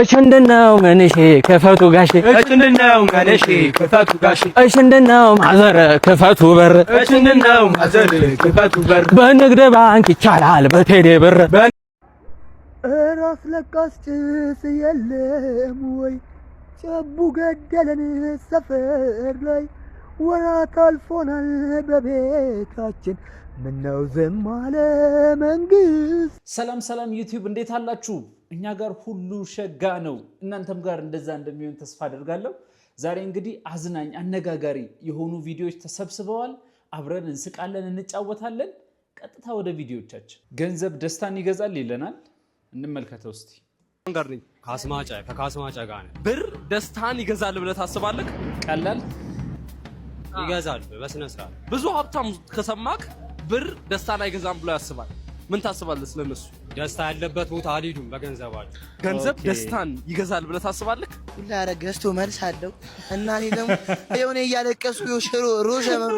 እሽንድነው መንሼ ከፈቱ ጋሼ እሽንድነው መንሼ ከፈቱ ጋሼ እሽንድነው ማዘር ከፈቱ በር እሽንድነው ማዘር ከፈቱ በር በንግድ ባንክ ይቻላል በቴሌ ብር እራስ ለቃስ ጭስ የለም ወይ ጨቡ ገደለን ሰፈር ላይ ወራት አልፎናል በቤታችን ምነው ዝም አለ መንግስት። ሰላም ሰላም ዩቲዩብ እንዴት አላችሁ? እኛ ጋር ሁሉ ሸጋ ነው። እናንተም ጋር እንደዛ እንደሚሆን ተስፋ አደርጋለሁ። ዛሬ እንግዲህ አዝናኝ አነጋጋሪ የሆኑ ቪዲዮዎች ተሰብስበዋል። አብረን እንስቃለን፣ እንጫወታለን። ቀጥታ ወደ ቪዲዮቻችን። ገንዘብ ደስታን ይገዛል ይለናል። እንመልከተው እስቲ። ጋር ነኝ ከካስማጫ ጋር ነኝ። ብር ደስታን ይገዛል ብለህ ታስባለህ? ቀላል ይገዛል በስነ ስርዓት። ብዙ ሀብታም ከሰማክ ብር ደስታን አይገዛም ብሎ ያስባል። ምን ታስባለህ ስለነሱ? ደስታ ያለበት ቦታ አልሄዱም በገንዘባቸው። ገንዘብ ደስታን ይገዛል ብለህ ታስባለህ? ሁላረ ገዝቶ መልስ አለው። እናኔ ደግሞ የሆነ እያለቀስኩ ሽሮ ሮሸ መሮ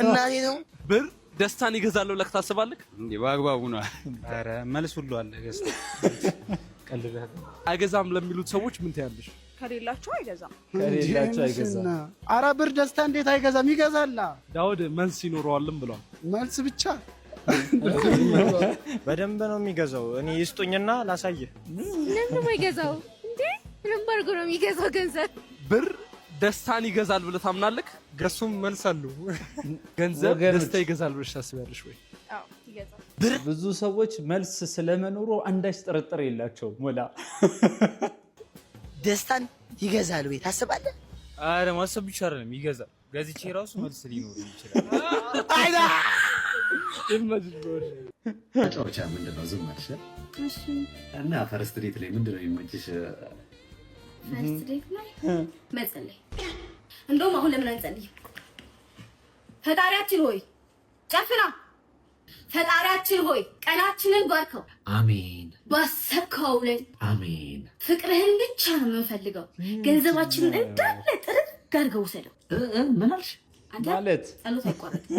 እናኔ ደግሞ ብር ደስታን ይገዛል ብለህ ታስባለህ? እንዴ በአግባቡ ነው። ኧረ መልስ ሁሉ አለ። ገዝቶ ቀልደህ አይገዛም ለሚሉት ሰዎች ምን ትያለሽ? ከሌላቸው አይገዛም። ኧረ ብር ደስታ እንዴት አይገዛም? ይገዛላ። ዳውድ መልስ ይኖረዋልም ብሏል። መልስ ብቻ በደንብ ነው የሚገዛው። እኔ ይስጡኝና ላሳየህ። ለምን ነው የሚገዛው እንዴ? ምንም አድርጎ ነው የሚገዛው ገንዘብ። ብር ደስታን ይገዛል ብለህ ታምናለህ? ገሱም መልስ አሉ። ገንዘብ ደስታ ይገዛል ብለሽ ታስቢያለሽ ወይ? አዎ ይገዛል። ብዙ ሰዎች መልስ ስለመኖሩ አንዳች ጥርጥር የላቸውም። ሞላ ደስታን ይገዛል ወይ ታስባለህ? አረ ማሰብ ብቻ አይደለም ይገዛል። ገዝቼ ራሱ መልስ ሊኖር ይችላል። አይዳ ጫውቻ ምንድነው? ዝም አልሽ? እሺ። እና ፈርስት ዴት ላይ ምንድነው የሚመችሽ? ፈርስት ዴት ላይ መጸለይ። እንደውም አሁን ለምን አንጸልይ? ፈጣሪያችን ሆይ ጨፍና፣ ፈጣሪያችን ሆይ ቀናችንን ባርከው። አሜን። ባሰብከው ላይ አሜን። ፍቅርህን ብቻ ነው የምንፈልገው። ገንዘባችንን እንዳለ ጥርግ አድርገው ውሰደው። ምን አልሽ? ማለት ጸሎት አይቋረጥም።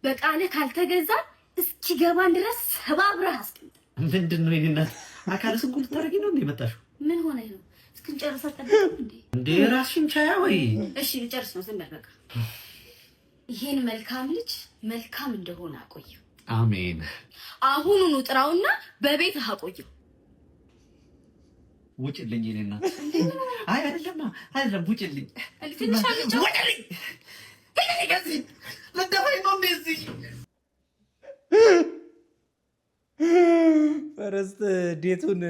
በቃልህ ካልተገዛ እስኪገባን ድረስ ሰባብረህ አስቀምጥ። ምንድነው ይሄንን አካል ስንኩል ታረጊ ነው እንዴ መጣሽው? ምን ሆነ ነው? እስክንጨርስ አጠብቅም እንዴ? እንዴ ራስሽን ቻያ ወይ? እሺ ልጨርስ ነው። ዝም በል በቃ። ይሄን መልካም ልጅ መልካም እንደሆነ አቆየው። አሜን። አሁኑኑ ጥራውና በቤትህ አቆየው። ውጭልኝ እኔና አይ አይደለም ውጭልኝ። ትንሽ አልጫው ውጭልኝ። ከዚህ ለደፋይ ነው እንደዚህ ፈረስት ዴቱን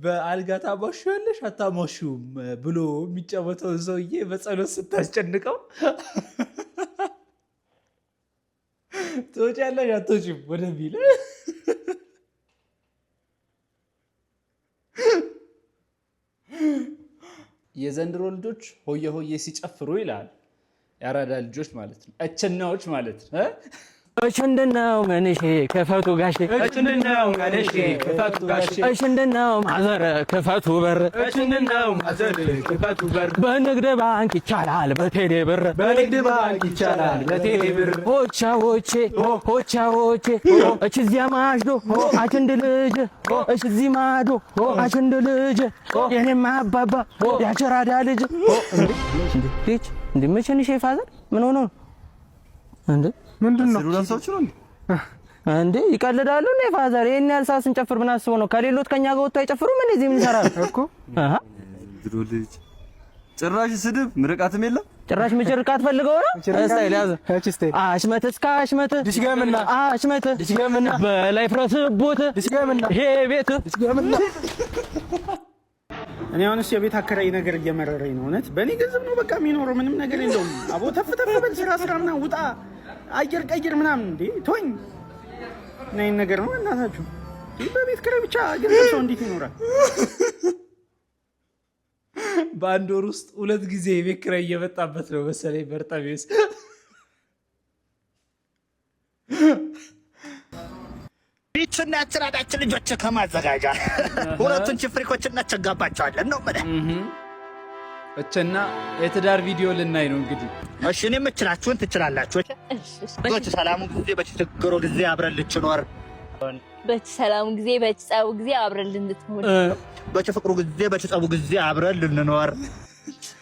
በአልጋ ታሟሽዋለሽ አታሟሽውም ብሎ የሚጫወተው ሰውዬ በጸሎት ስታስጨንቀው ትወጫለሽ አትወጪም ወደሚል የዘንድሮ ልጆች ሆየ ሆየ ሲጨፍሩ ይላል። ያራዳ ልጆች ማለት ነው፣ እችናዎች ማለት ነው። እሽንድነው መንሼ ከፈቱ ጋሼ እሽንድነው መንሼ ከፈቱ ጋሼ እሽንድነው ማዘር ከፈቱ በር እሽንድነው ማዘር ከፈቱ በር በንግድ ባንክ ይቻላል በቴሌ ብር በንግድ ባንክ ይቻላል በቴሌ ብር ሆቻዎቼ እችዚያ ማዶ አችንድ ልጅ እችዚ ማዶ አችንድ ልጅ የኔማ አባባ ያቸራዳ ልጅ እንዴ መቼንሽ ፋዘር ምን ሆኖ ነው እንዴ? ምንድነው ሉላንሳዎች ነው እንዴ? ይቀልዳሉ እንዴ ፋዘር? ይሄን ያህል ሰዓት ስንጨፍር ምን አስበው ነው? ከሌሎት ከኛ ጋር ወጥቶ አይጨፍሩም? ምን እዚህ ምን ይሰራሉ እኮ? አሃ ድሮ ልጅ ጭራሽ ስድብ ምርቃትም የለም። ጭራሽ ምርቃት ፈልገው ነው? እስታይል ያዘ አሽመት እስከ አሽመት ድሽገምና አሽመት ድሽገምና በላይ ፍረስቦት ድሽገምና ይሄ ቤት ድሽገምና እኔ አሁንስ የቤት አከራይ ነገር እየመረረኝ ነው። እውነት በእኔ ገንዘብ ነው በቃ የሚኖረው፣ ምንም ነገር የለውም። አቦ ተፍ በል ስራ ምናምን ውጣ አየር ቀይር ምናምን እንዴ ተወኝ። ነኝ ነገር ነው እናታችሁ። በቤት ኪራይ ብቻ ገንዘብ ሰው እንዴት ይኖራል? በአንድ ወር ውስጥ 2 ጊዜ የቤት ኪራይ እየመጣበት ነው መሰለኝ በርጠቤስ። ይችና ያችራዳችን ልጆች ከማዘጋጃ ሁለቱን ችፍሪኮች እናቸጋባቸዋለን ነው ማለት። እቸና የትዳር ቪዲዮ ልናይ ነው እንግዲህ። እሺ እኔ የምችላችሁን ትችላላችሁ። በሰላሙ ጊዜ በችግሩ ጊዜ አብረን ልንኖር፣ በሰላሙ ጊዜ በጸቡ ጊዜ አብረን ልንኖር፣ በፍቅሩ ጊዜ በጸቡ ጊዜ አብረን ልንኖር፣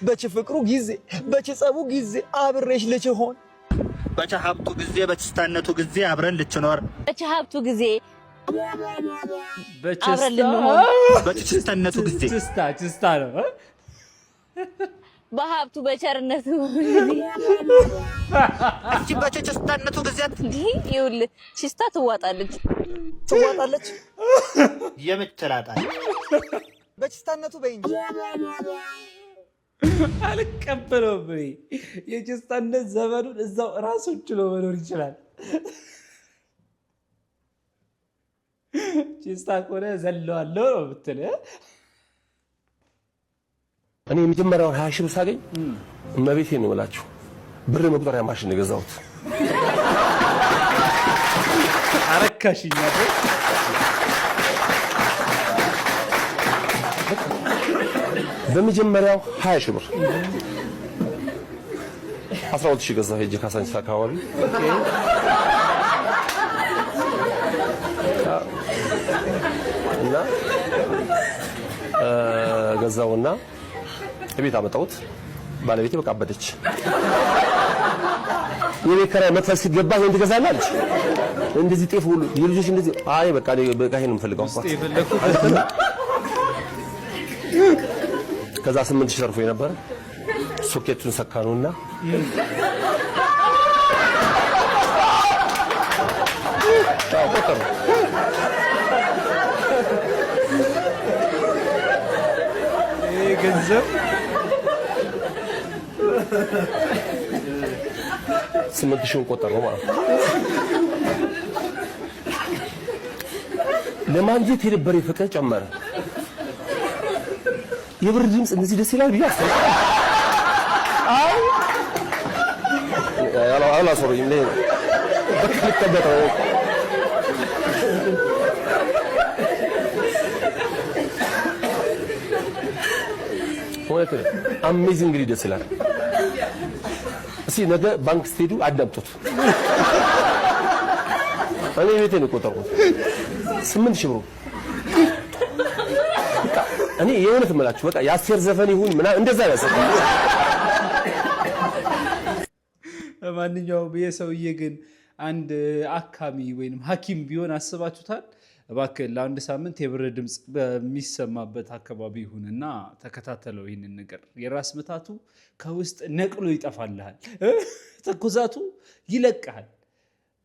በፍቅሩ ጊዜ በጸቡ ጊዜ አብሬሽ ልችሆን፣ በሀብቱ ጊዜ በችስታነቱ ጊዜ አብረን ልንኖር፣ በሀብቱ ጊዜ አብረን ልንሆን፣ በችስታነቱ ጊዜ ችስታ ነው በሀብቱ በቸርነቱ አንቺ በችስታነቱ ጊዜ ይኸውልህ ችስታ ትዋጣለች የምትላጣል በችስታነቱ በእንጂ አልቀበለውም። የችስታነት ዘመኑን እዛው ራሱን ችሎ መኖር ይችላል። ችስታ ከሆነ ዘለዋለሁ ነው ብትል እኔ የመጀመሪያውን 20 ሺህ ብር ሳገኝ እመቤቴን ነው የምላችሁ ብር መቁጠሪያ ማሽን የገዛሁት። አረካሽኝ አይደል? በመጀመሪያው 20 ሺህ ብር 12 ሺህ ገዛሁ ሄጄ ካሳንቺስ አካባቢ። እና ገዛውና ቤት አመጣሁት። ባለቤቴ በቃ አበደች። የቤት ኪራይ መክፈል ሲገባ ይሄን ትገዛለህ አለች። እንደዚህ ጤፍ ሁሉ የልጆች እንደዚህ አይ በቃ ይሄን ነው የምፈልገው አልኳት። ከዛ 8 ሺህ ተርፎኝ ነበር። ሶኬቱን ሰካኑና ቆጠሩ። ገንዘብ 8 ሺህን ቆጠረው ማለት ነው። ለማንጀት የነበረ ፍቅር ጨመረ። የብር ድምፅ እንደዚህ ደስ ይላል ብዬ አስበው። አላሰሩኝም ነው በቃ ልቀበጠው። ወይኔ አሜዚንግሊ ደስ ይላል። እስኪ ነገ ባንክ ስትሄዱ አዳምጡት። እኔ ቤቴን ቆጠርኩት 8 ሺህ ብር። እኔ የእውነት እምላችሁ በቃ የአስቴር ዘፈን ይሁን ምናምን እንደዛ ያሰብኩት። ማንኛውም የሰውዬ ግን አንድ አካሚ ወይንም ሐኪም ቢሆን አስባችሁታል? እባክህ ለአንድ ሳምንት የብር ድምፅ በሚሰማበት አካባቢ ይሁንና ተከታተለው ይህንን ነገር። የራስ ምታቱ ከውስጥ ነቅሎ ይጠፋልሃል፣ ትኩሳቱ ይለቅሃል።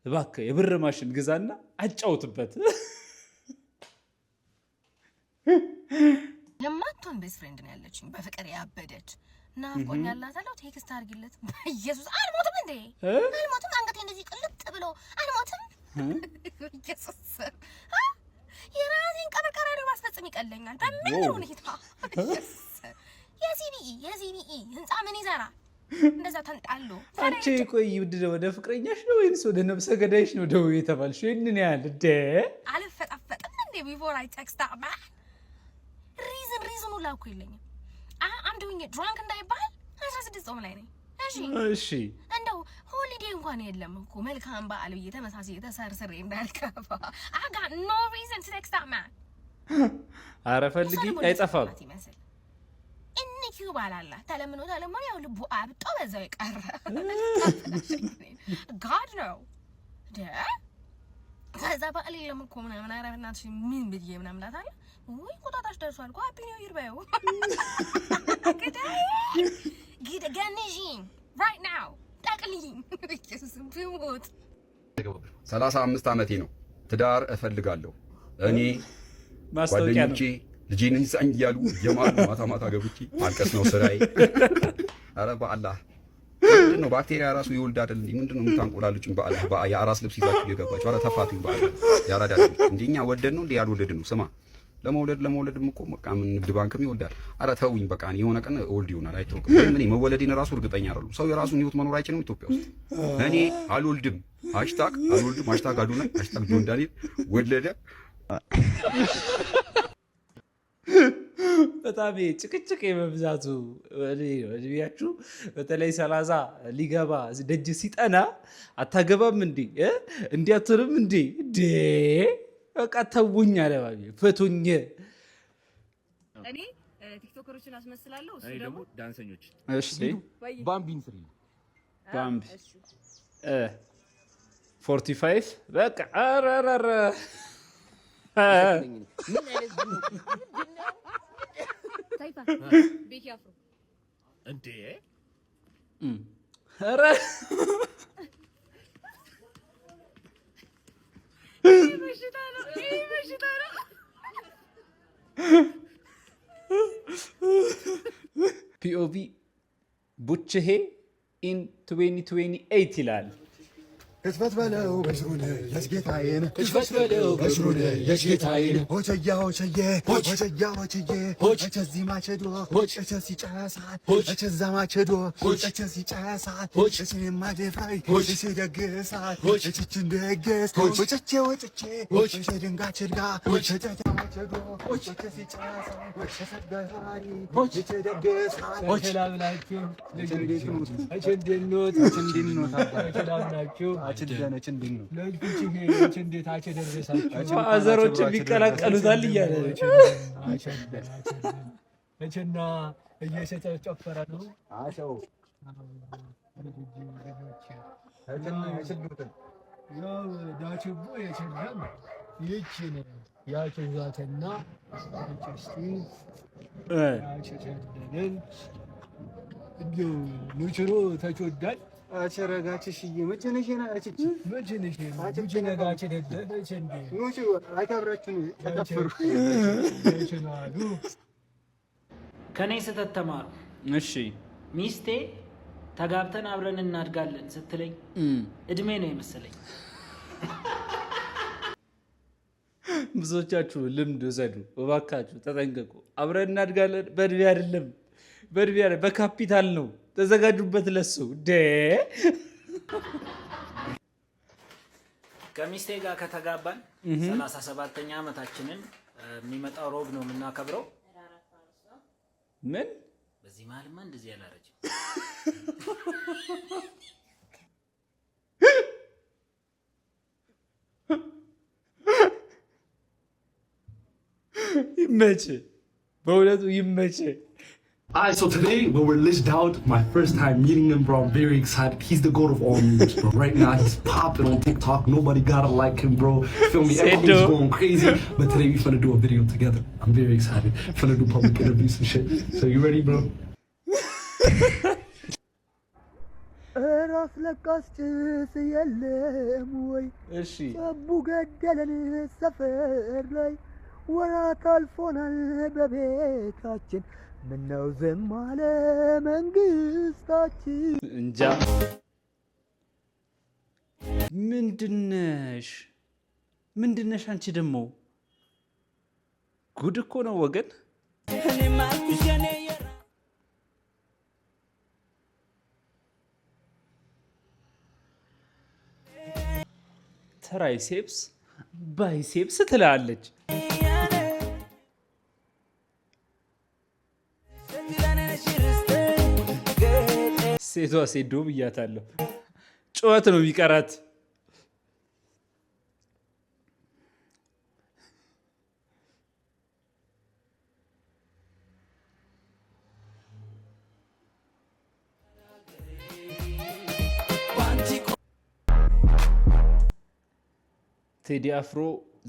እባክህ የብር ማሽን ግዛና አጫውትበት። የማትሆን ቤስት ፍሬንድ ነው ያለችኝ፣ በፍቅር ያበደች ናፍቆኛል እላታለሁ። ቴክስት አድርጊለት። በኢየሱስ አልሞትም እንዴ አልሞትም። አንገቴ እንደዚህ ቅልጥ ብሎ አልሞትም። ኢየሱስ የራሴን ቀበቀራ ማስፈጸም ይቀለኛል በምን ሁኔታ። የሲቢኢ ህንፃ ምን ይሰራል እንደዛ ተንጣሉ። አንቺ ቆይ ምንድነው ወደ ፍቅረኛሽ ነው ወይስ ወደ ነብሰ ገዳይሽ ነው ደው የተባልሽ? ይሄንን ያህል እንደ አልፈጣፈጥም እንዴ ቢፎር አይ ቴክስት አባ ሪዝኑ ላኩ የለኝም። አንዱኝ ድራንክ እንዳይባል 16 ጾም ላይ ነኝ። እሺ እንደው ሆሊዴ እንኳን የለም እኮ መልካም በዓል ብዬ ተመሳሳይ ተሰርስሬ እንዳልከፋ አጋ ኖ ሪዝን ቱ ቴክስት ዳት ማን። ኧረ ፈልጊ አይጠፋም። እንኪው ባላላ ተለምኖ ያው ልቡ አብጦ በዛው ይቀር። ጋድ ነው ከዛ በዓል የለም እኮ ምናምን። ኧረ በእናትሽ ምን ብዬ ምናምን እላታለሁ። ወይ ቁጣጣሽ ደርሷል እኮ ሃፒ ኒው ይር በይው። ገንዢኝ ራይት ናው ጠቅልኝ። ኢየሱስም ብሞት 35 ዓመቴ ነው። ትዳር እፈልጋለሁ። እኔ ማስታወቂያ ነው። ጓደኞቼ ልጄን ይዛኝ እያሉ የማሉ ማታ ማታ ገብቼ ማልቀስ ነው ስራዬ። ኧረ በአላህ ምንድን ነው ባክቴሪያ ራሱ ይወልድ አይደል? ምንድን ነው የምታንቆላልጩኝ? በአላህ የአራስ ልብስ ይዛችሁ እየገባችሁ ኧረ ተፋቱኝ በአላህ። ያራዳ እንደኛ ወደድ ነው እንዴ ያልወለድ ነው? ስማ ለመውለድም እኮ በቃ ምን ንግድ ባንክም ይወልዳል። ኧረ ተውኝ በቃ የሆነ ቀን እወልድ ይሆናል አይታወቅም። እኔ መወለዴን ራሱ እርግጠኛ አይደሉም። ሰው የራሱን ህይወት መኖር አይችልም ኢትዮጵያ ውስጥ። እኔ አልወልድም #አልወልድም #አዱና #ጆን ዳንኤል ወለደ በጣም ጭቅጭቅ የመብዛቱ እድሜያችሁ በተለይ 30 ሊገባ ደጅ ሲጠና አታገባም እንዴ እንዲያትርም እንዴ በቃ ተውኝ አለ ፈቱኝ። እኔ ቲክቶከሮችን አስመስላለሁ እሱ ደግሞ ዳንሰኞች። እሺ ባምቢን ፍሪ ባምቢ 45 በቃ አራራራ ታይፋ ቤኪ አፍሮ እንዴ አረ ፒኦቪ ቡችሄ ኢን 2028 ይላል። ክስፈት በለው በሽሩን የስጌታዬን ክስፈት በለው በሽሩን የስጌታዬን ሆቸያ ሆቸዬ ሆቸያ ሆቸዬ ሆቸዚ ማቸዶ ሆቸሲ ጨሳት ሆቸዛ ማቸዶ ሆቸሲ ጨሳት ሆቸሲ ማደፋይ ሆቸሲ ደግሳት ሆቸችን ደግስ ሆቸቼ ሆቸቼ ሆቸ ድንጋችልጋ ሆቸተ ማቸዶ ሆቸሲ ጨሳት ሆቸሰት ገሃሪ ሆቸ ደግሳት ሆቸላብላችሁ ለጀንዴኖት ቸንዴኖት ቸላብላችሁ አዘሮች ቢቀላቀሉታል እያለ እችና እየጨፈረ ነው። ዳችቦ የችለም ይችን ያችዛትና ጭስቲ ያችተደንን እንዲሁ ኑችሮ ተቾዳል አቸረጋችሽ መጨነሽና አጭጭ መጨነሽ አጭነጋች ደደች እንዴ ኑቹ አይታብራችሁ ተከፈሩ እችናሉ ከኔ ስህተት ተማሩ። እሺ ሚስቴ ተጋብተን አብረን እናድጋለን ስትለኝ እድሜ ነው የመሰለኝ። ብዙዎቻችሁ ልምድ ወሰዱ እባካችሁ፣ ተጠንቀቁ። አብረን እናድጋለን በእድሜ አይደለም፣ በእድሜ አይደለም በካፒታል ነው። ተዘጋጁበት ለሱ ከሚስቴ ጋር ከተጋባን 37ኛ ዓመታችንን የሚመጣው ሮብ ነው የምናከብረው። ምን በዚህ መሀልማ እንደዚህ ያላረጅ ይመች፣ በእውነቱ ይመች። Alright, so today when we're listed out, my first time meeting him, bro, I'm very excited. He's the goat of all memes, bro. Right now, he's popping on TikTok. Nobody gotta like him, bro. Feel me? Everything's going crazy. But today we finna do a video together. I'm very excited. Finna do public interviews and shit. So you ready, bro? ራስ ለቃስ ጭስ የለም ወይ? እሺ ጨቡ ገደለን ሰፈር ላይ ወራት አልፎናል በቤታችን ምነው ዝም አለ መንግስታችን? እንጃ ምንድነሽ አንቺ ደግሞ ጉድ እኮ ነው ወገን። ትራይሴፕስ ባይሴፕስ ትላለች። ሴቷ ሴዶ ብያታለሁ። ጩኸት ነው የሚቀራት። ቴዲ አፍሮ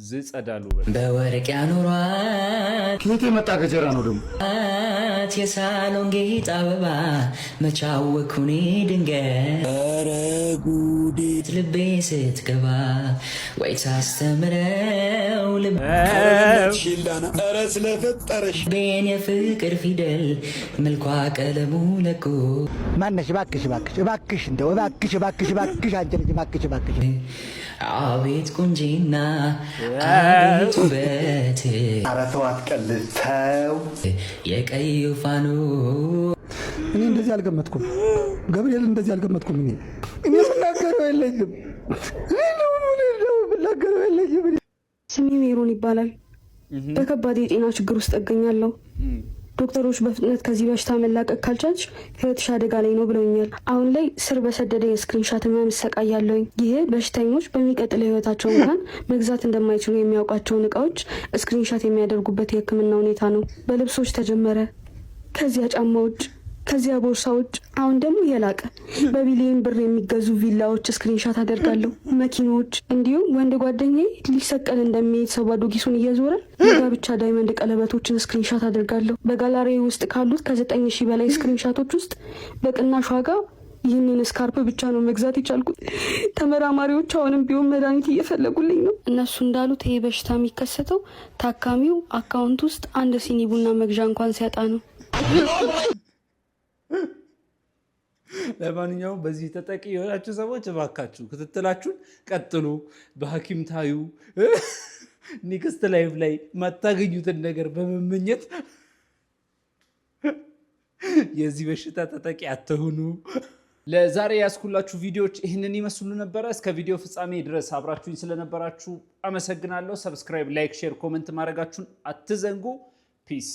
ዝጸዳሉ በወርቅ ያኖሯት ከየት የመጣ ገጀራ ነው ደግሞ የሳሎን ጌጥ አበባ መቻወኩኔ ድንገት ኧረ ጉዴት ልቤ ስትገባ ወይ ታስተምረው ሽላና ኧረ ስለፈጠረሽ ቤን የፍቅር ፊደል መልኳ ቀለሙ ለቆ ማነሽ? እባክሽ እንደው እባክሽ አንቺ ልጅ እባክሽ አቤት ቁንጂና አቤት ውበት ኧረ ተው አትቀልድ ተው። የቀዩ ፋኖ እኔ እንደዚህ አልገመትኩም፣ ገብርኤል እንደዚህ አልገመትኩም። እኔ ስናገረው የለኝም። ስሜ ሜሮን ይባላል። በከባድ የጤና ችግር ውስጥ እገኛለሁ። ዶክተሮች በፍጥነት ከዚህ በሽታ መላቀቅ ካልቻልሽ ህይወትሽ አደጋ ላይ ነው ብለውኛል። አሁን ላይ ስር በሰደደ የስክሪንሻት ህመም እሰቃያለሁኝ። ይህ በሽተኞች በሚቀጥለው ህይወታቸው እንኳን መግዛት እንደማይችሉ የሚያውቃቸውን እቃዎች ስክሪንሻት የሚያደርጉበት የህክምና ሁኔታ ነው። በልብሶች ተጀመረ፣ ከዚያ ጫማዎች፣ ከዚያ ቦርሳዎች፣ አሁን ደግሞ የላቀ በቢሊዮን ብር የሚገዙ ቪላዎች ስክሪንሻት አደርጋለሁ። መኪኖች፣ እንዲሁም ወንድ ጓደኛዬ ሊሰቀል እንደሚሄድ ሰው ባዶ ኪሱን እየዞረ የጋብቻ ዳይመንድ ቀለበቶችን ስክሪንሻት አደርጋለሁ። በጋላሪ ውስጥ ካሉት ከ9,000 በላይ ስክሪንሻቶች ውስጥ በቅናሽ ዋጋ ይህንን ስካርፕ ብቻ ነው መግዛት የቻልኩት። ተመራማሪዎች አሁንም ቢሆን መድኃኒት እየፈለጉልኝ ነው። እነሱ እንዳሉት ይሄ በሽታ የሚከሰተው ታካሚው አካውንት ውስጥ አንድ ሲኒ ቡና መግዣ እንኳን ሲያጣ ነው። ለማንኛውም በዚህ ተጠቂ የሆናችሁ ሰዎች እባካችሁ ክትትላችሁን ቀጥሉ። በሐኪም ታዩ። ኔክስት ላይፍ ላይ ማታገኙትን ነገር በመመኘት የዚህ በሽታ ተጠቂ አትሁኑ። ለዛሬ ያስኩላችሁ ቪዲዮዎች ይህንን ይመስሉ ነበረ። እስከ ቪዲዮ ፍጻሜ ድረስ አብራችሁኝ ስለነበራችሁ አመሰግናለሁ። ሰብስክራይብ፣ ላይክ፣ ሼር፣ ኮመንት ማድረጋችሁን አትዘንጉ። ፒስ